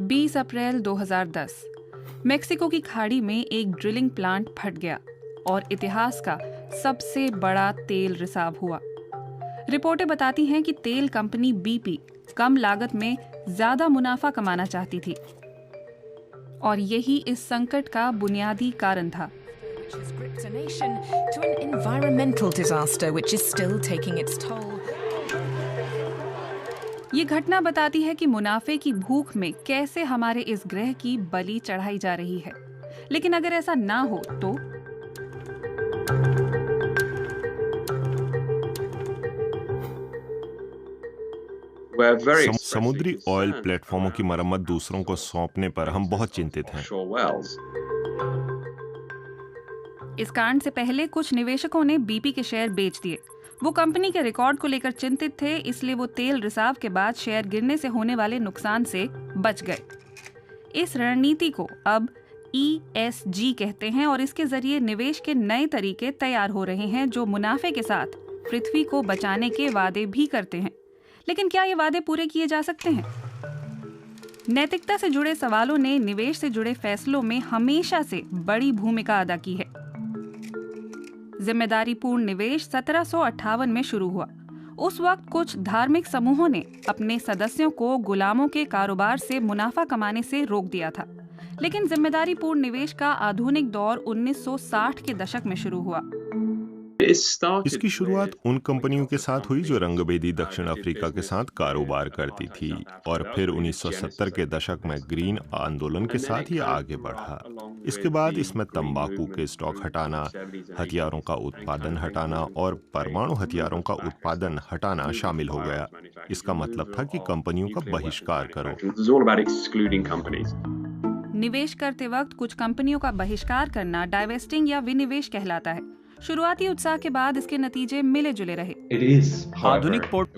20 अप्रैल 2010 Mexico की खाड़ी में एक ड्रिलिंग प्लांट फट गया और इतिहास का सबसे बड़ा तेल रिसाव हुआ। रिपोर्टें बताती हैं कि तेल कंपनी बीपी कम लागत में ज्यादा मुनाफा कमाना चाहती थी और यही इस संकट का बुनियादी कारण था। ये घटना बताती है कि मुनाफे की भूख में कैसे हमारे इस ग्रह की बलि चढ़ाई जा रही है। लेकिन अगर ऐसा ना हो तो समुद्री ऑयल प्लेटफॉर्मों की मरम्मत दूसरों को सौंपने पर हम बहुत चिंतित हैं। इस कांड से पहले कुछ निवेशकों ने बीपी के शेयर बेच दिए। वो कंपनी के रिकॉर्ड को लेकर चिंतित थे, इसलिए वो तेल रिसाव के बाद शेयर गिरने से होने वाले नुकसान से बच गए। इस रणनीति को अब ESG कहते हैं और इसके जरिए निवेश के नए तरीके तैयार हो रहे हैं जो मुनाफे के साथ पृथ्वी को बचाने के वादे भी करते हैं। लेकिन क्या ये वादे पूरे किए जा सकते हैं? नैतिकता से जुड़े सवालों ने निवेश से जुड़े फैसलों में हमेशा से बड़ी भूमिका अदा की है। जिम्मेदारीपूर्ण निवेश 1758 में शुरू हुआ। उस वक्त कुछ धार्मिक समूहों ने अपने सदस्यों को गुलामों के कारोबार से मुनाफा कमाने से रोक दिया था। लेकिन जिम्मेदारीपूर्ण निवेश का आधुनिक दौर 1960 के दशक में शुरू हुआ। इसकी शुरुआत उन कंपनियों के साथ हुई जो रंगभेदी दक्षिण अफ्रीका के साथ कारोबार करती थी और फिर 1970 के दशक में ग्रीन आंदोलन के साथ ये आगे बढ़ा। इसके बाद इसमें तंबाकू के स्टॉक हटाना, हथियारों का उत्पादन हटाना और परमाणु हथियारों का उत्पादन हटाना शामिल हो गया। इसका मतलब था कि कंपनियों का बहिष्कार करो। निवेश करते वक्त कुछ कंपनियों का बहिष्कार करना डाइवेस्टिंग या विनिवेश कहलाता है। शुरुआती उत्साह के बाद इसके नतीजे मिले जुले रहे।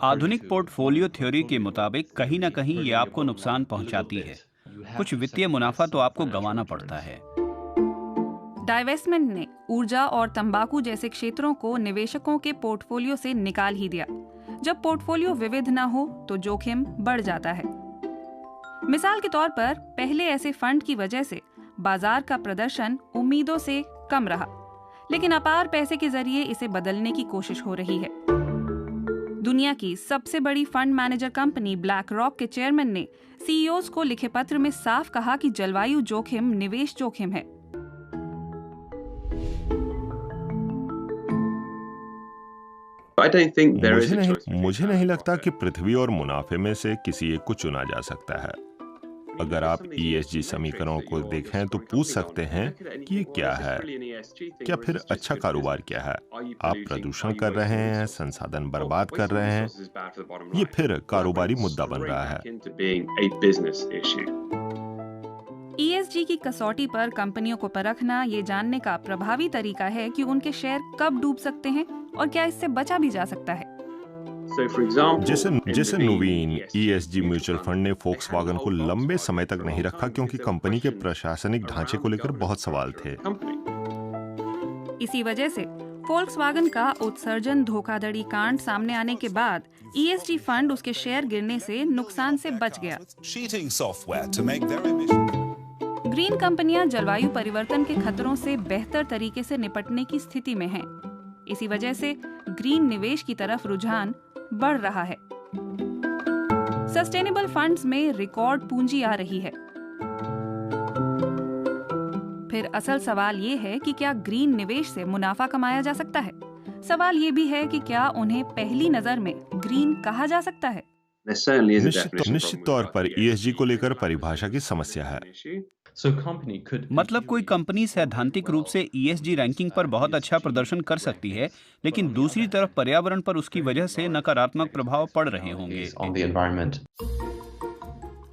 आधुनिक पोर्टफोलियो थ्योरी के मुताबिक कहीं न कहीं ये आपको नुकसान पहुंचाती है। कुछ वित्तीय मुनाफा तो आपको गंवाना पड़ता है। डाइवेस्टमेंट ने ऊर्जा और तंबाकू जैसे क्षेत्रों को निवेशकों के पोर्टफोलियो से निकाल ही दिया। जब पोर्टफोलियो विविध न हो तो जोखिम बढ़ जाता है। मिसाल के तौर पर पहले ऐसे फंड की वजह से बाजार का प्रदर्शन उम्मीदों से कम रहा, लेकिन अपार पैसे के जरिए इसे बदलने की कोशिश हो रही है। दुनिया की सबसे बड़ी fund manager company black rock के चेयरमैन ने CEOs को लिखे पत्र में साफ कहा कि जलवायु जोखिम निवेश जोखिम है। मुझे नहीं लगता कि पृथ्वी और मुनाफे में से किसी एक को चुना जा सकता है। अगर आप ESG समीकरणों को देखें तो पूछ सकते हैं कि ये क्या है, क्या फिर अच्छा कारोबार क्या है? आप प्रदूषण कर रहे हैं, संसाधन बर्बाद कर रहे हैं, ये फिर कारोबारी मुद्दा बन रहा है। ESG की कसौटी पर कंपनियों को परखना ये जानने का प्रभावी तरीका है कि उनके शेयर कब डूब सकते हैं और क्या इससे बचा भी जा सकता है। जैसे नवीन ESG म्यूचुअल फंड ने फोक्सवैगन को लंबे समय तक नहीं रखा क्योंकि कंपनी के प्रशासनिक ढांचे को लेकर बहुत सवाल थे। इसी वजह से फोक्सवैगन का उत्सर्जन धोखाधड़ी कांड सामने आने के बाद ESG फंड उसके शेयर गिरने से नुकसान से बच गया। ग्रीन कंपनियां जलवायु परिवर्तन के खतरों से बेहतर तरीके से निपटने की स्थिति में हैं। इसी वजह से ग्रीन निवेश की तरफ रुझान बढ़ रहा है। सस्टेनेबल फंड्स में रिकॉर्ड पूंजी आ रही है। फिर असल सवाल ये है कि क्या ग्रीन निवेश से मुनाफा कमाया जा सकता है? सवाल ये भी है कि क्या उन्हें पहली नजर में ग्रीन कहा जा सकता है? निश्चित तौर पर ESG को लेकर परिभाषा की समस्या है। मतलब कोई कंपनी सैद्धांतिक रूप से ESG रैंकिंग पर बहुत अच्छा प्रदर्शन कर सकती है, लेकिन दूसरी तरफ पर्यावरण पर उसकी वजह से नकारात्मक प्रभाव पड़ रहे होंगे।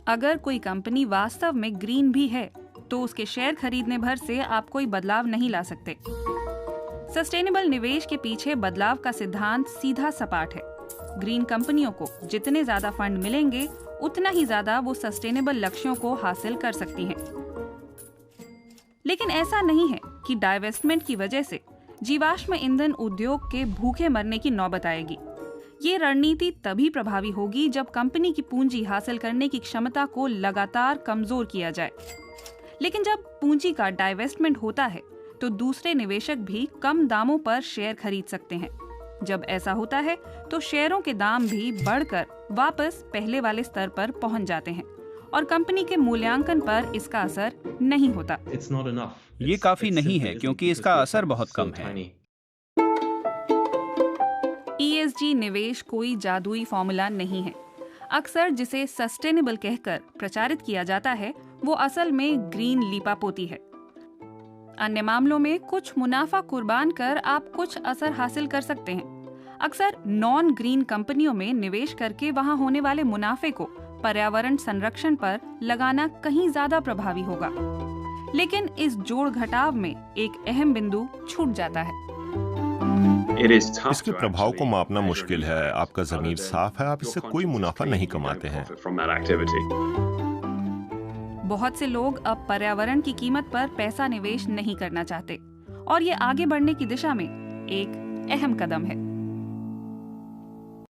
अगर कोई कंपनी वास्तव में ग्रीन भी है तो उसके शेयर खरीदने भर से आप कोई बदलाव नहीं ला सकते। सस्टेनेबल निवेश के पीछे बदलाव का सिद्धांत सीधा सपाट है। ग्रीन कंपनियों को जितने ज्यादा फंड मिलेंगे उतना ही ज्यादा वो सस्टेनेबल लक्ष्यों को हासिल कर सकती हैं। लेकिन ऐसा नहीं है कि डाइवेस्टमेंट की वजह से जीवाश्म ईंधन उद्योग के भूखे मरने की नौबत आएगी। ये रणनीति तभी प्रभावी होगी जब कंपनी की पूंजी हासिल करने की क्षमता को लगातार कमजोर किया जाए। लेकिन जब पूंजी का डाइवेस्टमेंट होता है तो दूसरे निवेशक भी कम दामों पर शेयर खरीद सकते हैं। जब ऐसा होता है तो शेयरों के दाम भी बढ़कर वापस पहले वाले स्तर पर पहुंच जाते हैं और कंपनी के मूल्यांकन पर इसका असर नहीं होता। ये काफी नहीं है क्योंकि इसका असर बहुत कम है। ESG निवेश कोई जादुई फॉर्मूला नहीं है। अक्सर जिसे सस्टेनेबल कहकर प्रचारित किया जाता है वो असल में ग्रीन लीपापोती है। अन्य मामलों में कुछ मुनाफा कुर्बान कर आप कुछ असर हासिल कर सकते हैं। अक्सर नॉन ग्रीन कंपनियों में निवेश करके वहां होने वाले मुनाफे को पर्यावरण संरक्षण पर लगाना कहीं ज्यादा प्रभावी होगा। लेकिन इस जोड़ घटाव में एक अहम बिंदु छूट जाता है। इसके प्रभाव को मापना मुश्किल है। आपका ज़मीर साफ है, आप इससे कोई मुनाफा नहीं कमाते हैं। बहुत से लोग अब पर्यावरण की कीमत पर पैसा निवेश नहीं करना चाहते और ये आगे बढ़ने की दिशा में एक अहम कदम है।